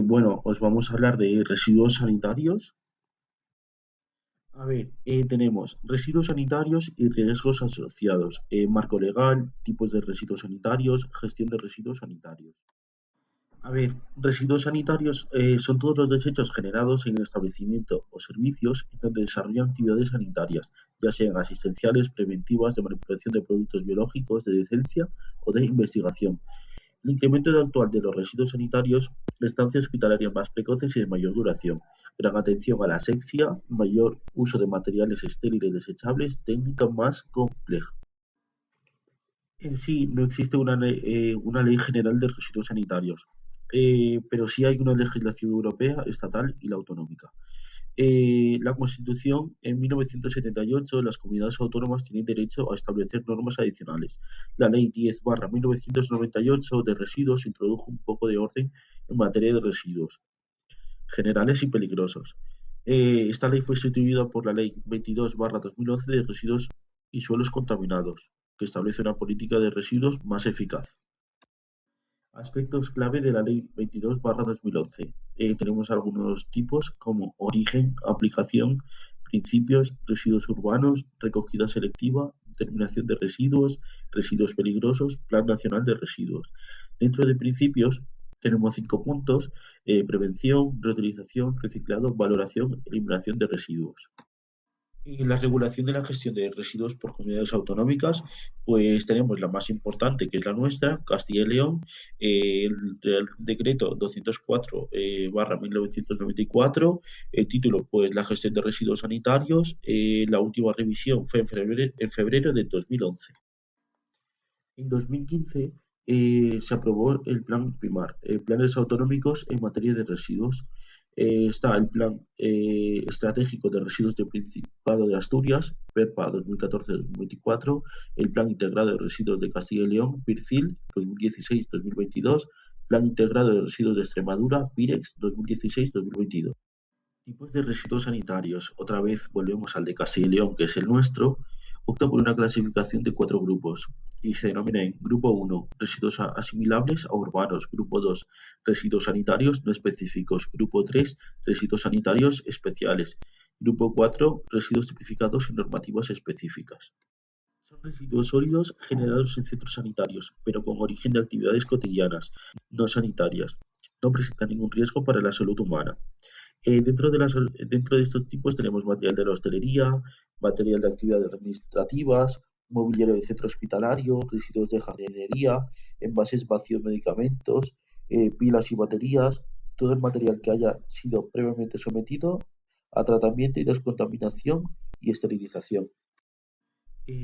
Bueno, os vamos a hablar de residuos sanitarios. Tenemos residuos sanitarios y riesgos asociados, marco legal, tipos de residuos sanitarios, gestión de residuos sanitarios. Residuos sanitarios son todos los desechos generados en el establecimiento o servicios en donde desarrollan actividades sanitarias, ya sean asistenciales, preventivas, de manipulación de productos biológicos, de docencia o de investigación. El incremento actual de los residuos sanitarios, la estancia hospitalaria más precoces y de mayor duración, gran atención a la asepsia, mayor uso de materiales estériles desechables, técnica más compleja. En sí, no existe una ley general de residuos sanitarios, pero sí hay una legislación europea, estatal y la autonómica. La Constitución, en 1978, las comunidades autónomas tienen derecho a establecer normas adicionales. La Ley 10/1998 de residuos introdujo un poco de orden en materia de residuos generales y peligrosos. Esta ley fue sustituida por la Ley 22/2011 de residuos y suelos contaminados, que establece una política de residuos más eficaz. Aspectos clave de la Ley 22/2011. Tenemos algunos tipos como origen, aplicación, principios, residuos urbanos, recogida selectiva, determinación de residuos, residuos peligrosos, Plan Nacional de Residuos. Dentro de principios tenemos 5 puntos: prevención, reutilización, reciclado, valoración, eliminación de residuos. Y la regulación de la gestión de residuos por comunidades autonómicas, pues tenemos la más importante, que es la nuestra, Castilla y León, el Real Decreto 204 barra 1994, el título, pues la gestión de residuos sanitarios, la última revisión fue en febrero de 2011. En 2015 se aprobó el Plan PIMAR, Planes Autonómicos en Materia de Residuos. Está el Plan Estratégico de Residuos del Principado de Asturias, PERPA 2014-2024, el Plan Integrado de Residuos de Castilla y León, PIRCIL 2016-2022, Plan Integrado de Residuos de Extremadura, PIREX 2016-2022. Tipos de residuos sanitarios. Otra vez volvemos al de Castilla y León, que es el nuestro. Opta por una clasificación de 4 grupos y se denominan Grupo 1, residuos asimilables a urbanos; Grupo 2, residuos sanitarios no específicos; Grupo 3, residuos sanitarios especiales; Grupo 4, residuos tipificados en normativas específicas. Son residuos sólidos generados en centros sanitarios, pero con origen de actividades cotidianas, no sanitarias. No presentan ningún riesgo para la salud humana. Dentro de estos tipos tenemos material de la hostelería, material de actividades administrativas, mobiliario de centro hospitalario, residuos de jardinería, envases vacíos, medicamentos, pilas y baterías, todo el material que haya sido previamente sometido a tratamiento y descontaminación y esterilización.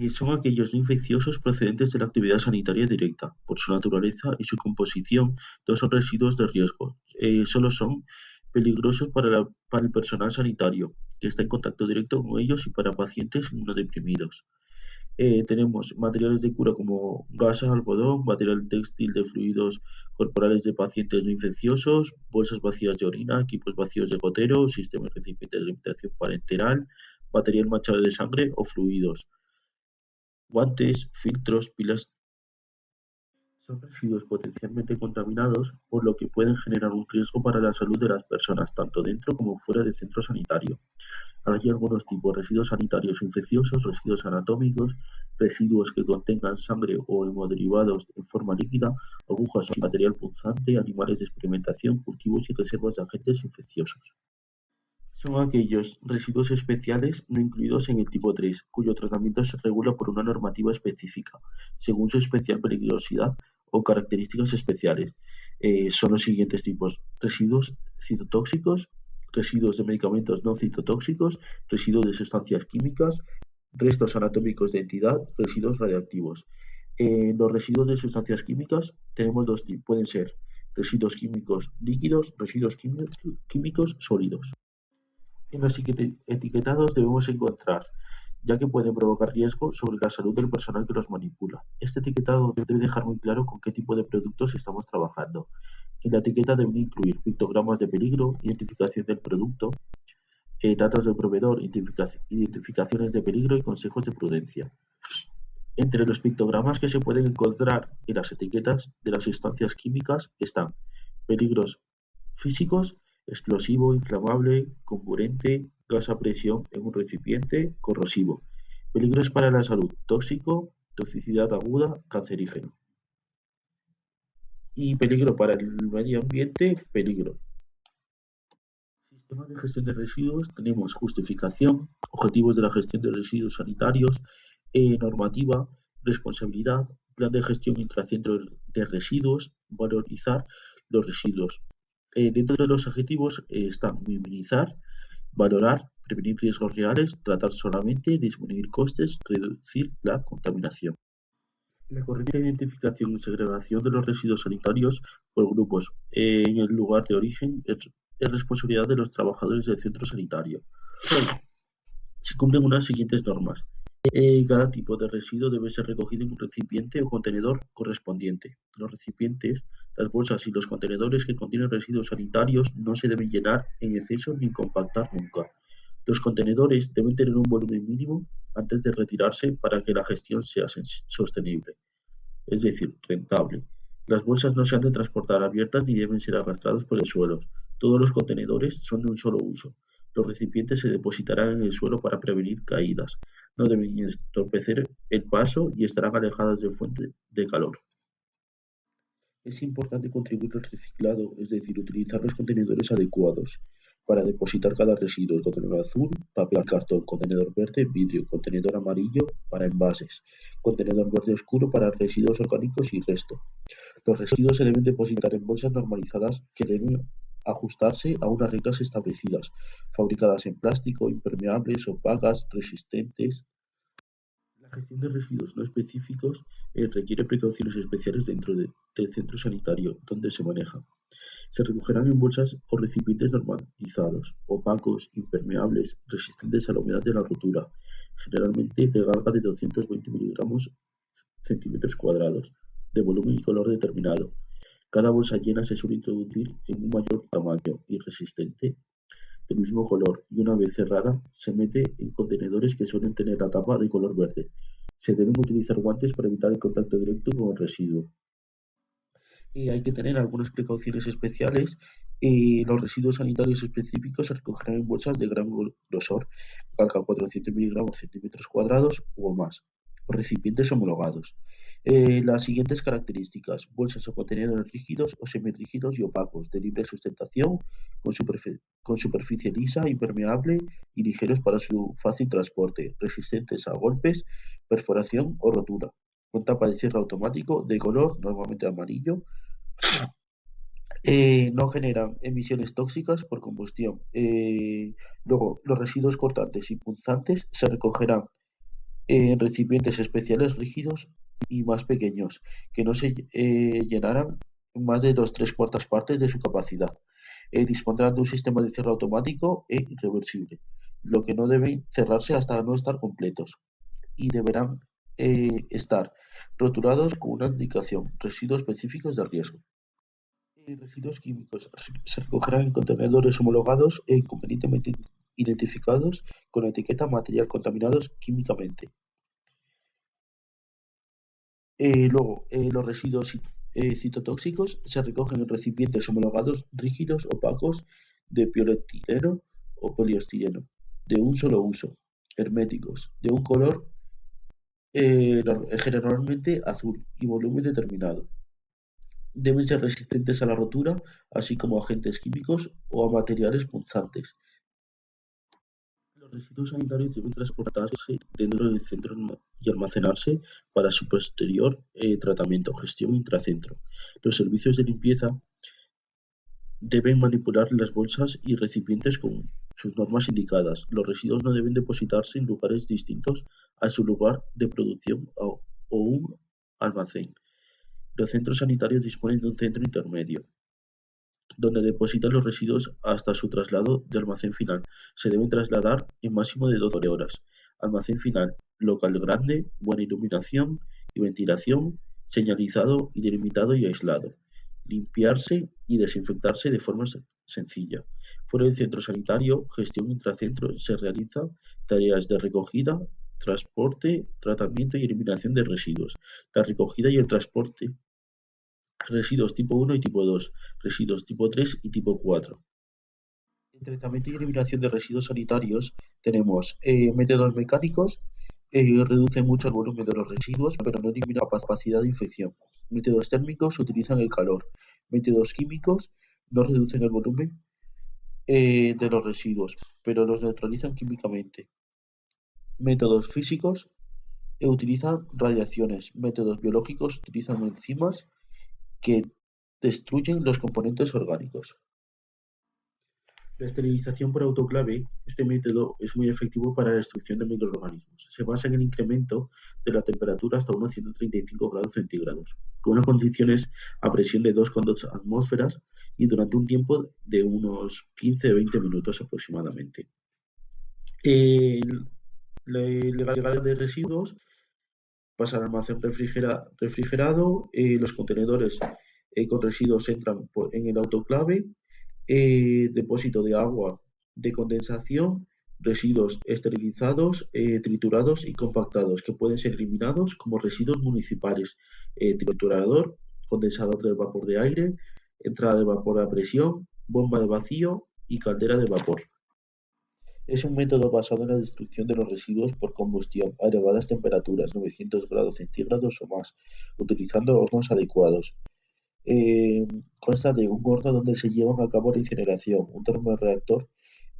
Son aquellos no infecciosos procedentes de la actividad sanitaria directa. Por su naturaleza y su composición, no son residuos de riesgo. Solo son peligrosos para el personal sanitario, que está en contacto directo con ellos, y para pacientes inmunodeprimidos. Tenemos materiales de cura como gasas, algodón, material textil de fluidos corporales de pacientes no infecciosos, bolsas vacías de orina, equipos vacíos de gotero, sistemas recipientes de alimentación parenteral, material manchado de sangre o fluidos, guantes, filtros, pilas. Son residuos potencialmente contaminados, por lo que pueden generar un riesgo para la salud de las personas, tanto dentro como fuera del centro sanitario. Hay algunos tipos: residuos sanitarios infecciosos, residuos anatómicos, residuos que contengan sangre o hemoderivados en forma líquida, agujas y material punzante, animales de experimentación, cultivos y reservas de agentes infecciosos. Son aquellos residuos especiales no incluidos en el tipo 3, cuyo tratamiento se regula por una normativa específica, según su especial peligrosidad o características especiales. Son los siguientes tipos: residuos citotóxicos, residuos de medicamentos no citotóxicos, residuos de sustancias químicas, restos anatómicos de entidad, residuos radiactivos. Los residuos de sustancias químicas tenemos dos tipos: pueden ser residuos químicos líquidos, residuos químicos sólidos. En los etiquetados debemos encontrar, ya que pueden provocar riesgo sobre la salud del personal que los manipula. Este etiquetado debe dejar muy claro con qué tipo de productos estamos trabajando. En la etiqueta deben incluir pictogramas de peligro, identificación del producto, datos del proveedor, identificaciones de peligro y consejos de prudencia. Entre los pictogramas que se pueden encontrar en las etiquetas de las sustancias químicas están peligros físicos: explosivo, inflamable, comburente, gas a presión en un recipiente, corrosivo. Peligros para la salud: tóxico, toxicidad aguda, cancerígeno. Y peligro para el medio ambiente: peligro. Sistema de gestión de residuos: tenemos justificación, objetivos de la gestión de residuos sanitarios, normativa, responsabilidad, plan de gestión intracentros de residuos, valorizar los residuos. Dentro de los objetivos están minimizar, valorar, prevenir riesgos reales, tratar solamente, disminuir costes, reducir la contaminación. La correcta identificación y segregación de los residuos sanitarios por grupos en el lugar de origen es responsabilidad de los trabajadores del centro sanitario. Se cumplen unas siguientes normas. Cada tipo de residuo debe ser recogido en un recipiente o contenedor correspondiente. Los recipientes, las bolsas y los contenedores que contienen residuos sanitarios no se deben llenar en exceso ni compactar nunca. Los contenedores deben tener un volumen mínimo antes de retirarse para que la gestión sea sostenible, es decir, rentable. Las bolsas no se han de transportar abiertas ni deben ser arrastradas por el suelo. Todos los contenedores son de un solo uso. Los recipientes se depositarán en el suelo para prevenir caídas. No deben entorpecer el paso y estarán alejadas de fuentes de calor. Es importante contribuir al reciclado, es decir, utilizar los contenedores adecuados para depositar cada residuo: el contenedor azul, papel, cartón; contenedor verde, vidrio; contenedor amarillo, para envases; contenedor verde oscuro, para residuos orgánicos y resto. Los residuos se deben depositar en bolsas normalizadas que deben ajustarse a unas reglas establecidas, fabricadas en plástico, impermeables, opacas, resistentes. La gestión de residuos no específicos requiere precauciones especiales dentro del centro sanitario donde se maneja. Se recogerán en bolsas o recipientes normalizados, opacos, impermeables, resistentes a la humedad de la rotura, generalmente de carga de 220 miligramos centímetros cuadrados, de volumen y color determinado. Cada bolsa llena se suele introducir en un mayor tamaño y resistente del mismo color, y una vez cerrada se mete en contenedores que suelen tener la tapa de color verde. Se deben utilizar guantes para evitar el contacto directo con el residuo. Hay que tener algunas precauciones especiales. Los residuos sanitarios específicos se recogerán en bolsas de gran grosor, carga 400 miligramos centímetros cuadrados o más, o recipientes homologados. Las siguientes características: bolsas o contenedores rígidos o semirrígidos y opacos, de libre sustentación, con superficie lisa, impermeable y ligeros para su fácil transporte, resistentes a golpes, perforación o rotura, con tapa de cierre automático de color normalmente amarillo. No generan emisiones tóxicas por combustión. Luego, los residuos cortantes y punzantes se recogerán en recipientes especiales rígidos y más pequeños, que no se llenarán más de dos tres cuartas partes de su capacidad. Dispondrán de un sistema de cierre automático e irreversible, lo que no deben cerrarse hasta no estar completos, y deberán estar rotulados con una indicación: residuos específicos de riesgo. Residuos químicos se recogerán en contenedores homologados e convenientemente identificados con la etiqueta material contaminados químicamente. Los residuos citotóxicos se recogen en recipientes homologados rígidos opacos de polietileno o poliestireno, de un solo uso, herméticos, de un color generalmente azul y volumen determinado. Deben ser resistentes a la rotura, así como a agentes químicos o a materiales punzantes. Los residuos sanitarios deben transportarse dentro del centro y almacenarse para su posterior tratamiento, gestión intracentro. Los servicios de limpieza deben manipular las bolsas y recipientes con sus normas indicadas. Los residuos no deben depositarse en lugares distintos a su lugar de producción o un almacén. Los centros sanitarios disponen de un centro intermedio, donde depositan los residuos hasta su traslado de almacén final. Se deben trasladar en máximo de 12 horas. Almacén final: local grande, buena iluminación y ventilación, señalizado y delimitado y aislado. Limpiarse y desinfectarse de forma sencilla. Fuera del centro sanitario, gestión intracentro: se realizan tareas de recogida, transporte, tratamiento y eliminación de residuos. La recogida y el transporte residuos tipo 1 y tipo 2, residuos tipo 3 y tipo 4. En tratamiento y eliminación de residuos sanitarios tenemos métodos mecánicos, reducen mucho el volumen de los residuos, pero no eliminan la capacidad de infección. Métodos térmicos utilizan el calor. Métodos químicos no reducen el volumen de los residuos, pero los neutralizan químicamente. Métodos físicos utilizan radiaciones. Métodos biológicos utilizan enzimas que destruyen los componentes orgánicos. La esterilización por autoclave, este método es muy efectivo para la destrucción de microorganismos. Se basa en el incremento de la temperatura hasta unos 135 grados centígrados, con unas condiciones a presión de 2,2 atmósferas y durante un tiempo de unos 15-20 minutos aproximadamente. El, la llegada de residuos pasa al almacén refrigerado, los contenedores con residuos entran en el autoclave, depósito de agua de condensación, residuos esterilizados, triturados y compactados, que pueden ser eliminados como residuos municipales, triturador, condensador de vapor de aire, entrada de vapor a presión, bomba de vacío y caldera de vapor. Es un método basado en la destrucción de los residuos por combustión a elevadas temperaturas, 900 grados centígrados o más, utilizando hornos adecuados. Consta de un horno donde se lleva a cabo la incineración, un termoreactor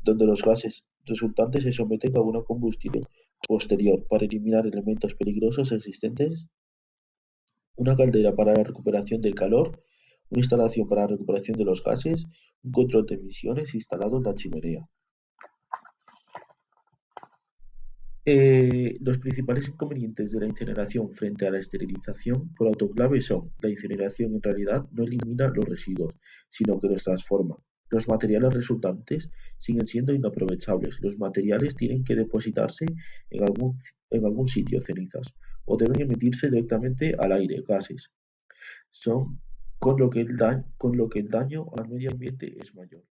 donde los gases resultantes se someten a una combustión posterior para eliminar elementos peligrosos existentes, una caldera para la recuperación del calor, una instalación para la recuperación de los gases, un control de emisiones instalado en la chimenea. Los principales inconvenientes de la incineración frente a la esterilización por autoclave son: la incineración en realidad no elimina los residuos, sino que los transforma. Los materiales resultantes siguen siendo inaprovechables. Los materiales tienen que depositarse en algún sitio, cenizas, o deben emitirse directamente al aire, gases, son, con lo que el daño al medio ambiente es mayor.